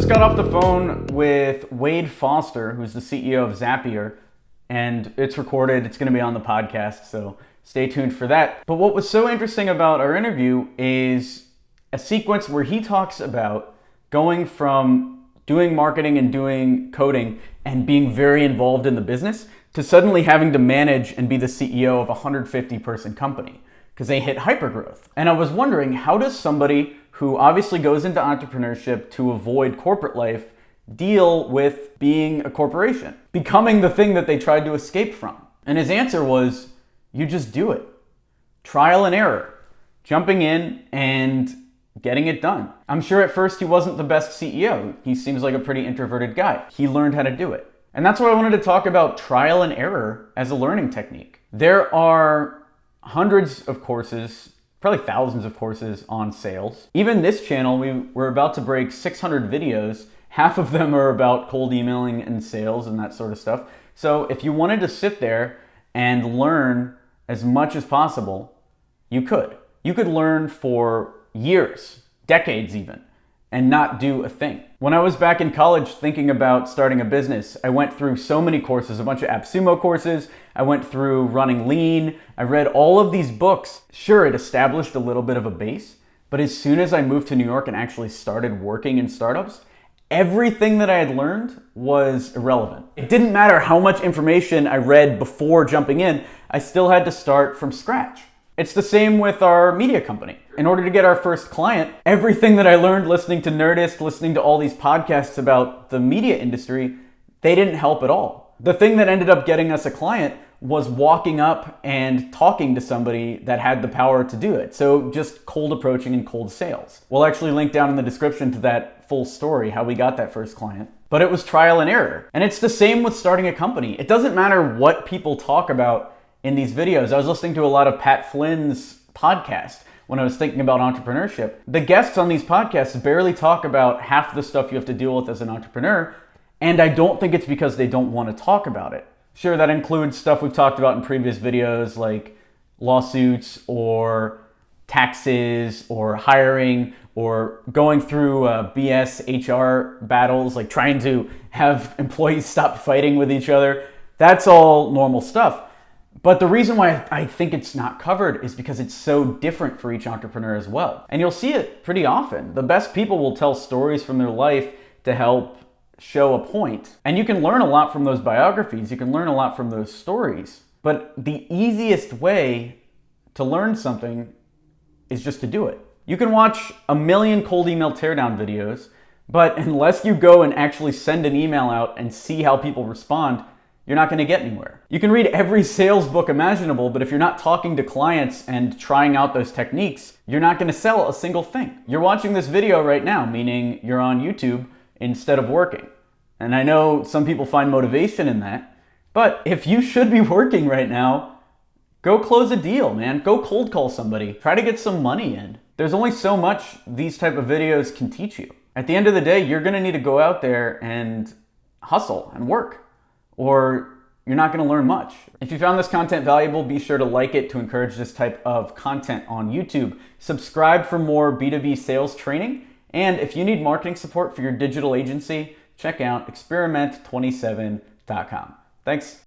just got off the phone with Wade Foster, who's the CEO of Zapier, and it's recorded. It's going to be on the podcast, so stay tuned for that. But what was so interesting about our interview is a sequence where he talks about going from doing marketing and doing coding and being very involved in the business to suddenly having to manage and be the CEO of a 150-person company because they hit hypergrowth. And I was wondering, how does somebody who obviously goes into entrepreneurship to avoid corporate life deal with being a corporation, becoming the thing that they tried to escape from? And his answer was, you just do it. Trial and error, jumping in and getting it done. I'm sure at first he wasn't the best CEO. He seems like a pretty introverted guy. He learned how to do it. And that's why I wanted to talk about trial and error as a learning technique. There are hundreds of courses, probably thousands of courses on sales. Even this channel, we're about to break 600 videos. Half of them are about cold emailing and sales and that sort of stuff. So if you wanted to sit there and learn as much as possible, you could. You could learn for years, decades even, and not do a thing. When I was back in college thinking about starting a business, I went through so many courses, a bunch of AppSumo courses. I went through running lean. I read all of these books. Sure, it established a little bit of a base, but as soon as I moved to New York and actually started working in startups, everything that I had learned was irrelevant. It didn't matter how much information I read before jumping in, I still had to start from scratch. It's the same with our media company. In order to get our first client, everything that I learned listening to Nerdist, listening to all these podcasts about the media industry, they didn't help at all. The thing that ended up getting us a client was walking up and talking to somebody that had the power to do it. So just cold approaching and cold sales. We'll actually link down in the description to that full story, how we got that first client. But it was trial and error. And it's the same with starting a company. It doesn't matter what people talk about in these videos. I was listening to a lot of Pat Flynn's podcast when I was thinking about entrepreneurship. The guests on these podcasts barely talk about half the stuff you have to deal with as an entrepreneur, and I don't think it's because they don't want to talk about it. Sure, that includes stuff we've talked about in previous videos like lawsuits or taxes or hiring or going through BS HR battles, like trying to have employees stop fighting with each other. That's all normal stuff. But the reason why I think it's not covered is because it's so different for each entrepreneur as well. And you'll see it pretty often. The best people will tell stories from their life to help show a point. And you can learn a lot from those biographies. You can learn a lot from those stories. But the easiest way to learn something is just to do it. You can watch a million cold email teardown videos, but unless you go and actually send an email out and see how people respond, you're not going to get anywhere. You can read every sales book imaginable, but if you're not talking to clients and trying out those techniques, you're not going to sell a single thing. You're watching this video right now, meaning you're on YouTube instead of working. And I know some people find motivation in that, but if you should be working right now, go close a deal, man. Go cold call somebody. Try to get some money in. There's only so much these type of videos can teach you. At the end of the day, you're going to need to go out there and hustle and work, or you're not going to learn much. If you found this content valuable, be sure to like it to encourage this type of content on YouTube. Subscribe for more B2B sales training. And if you need marketing support for your digital agency, check out experiment27.com. Thanks.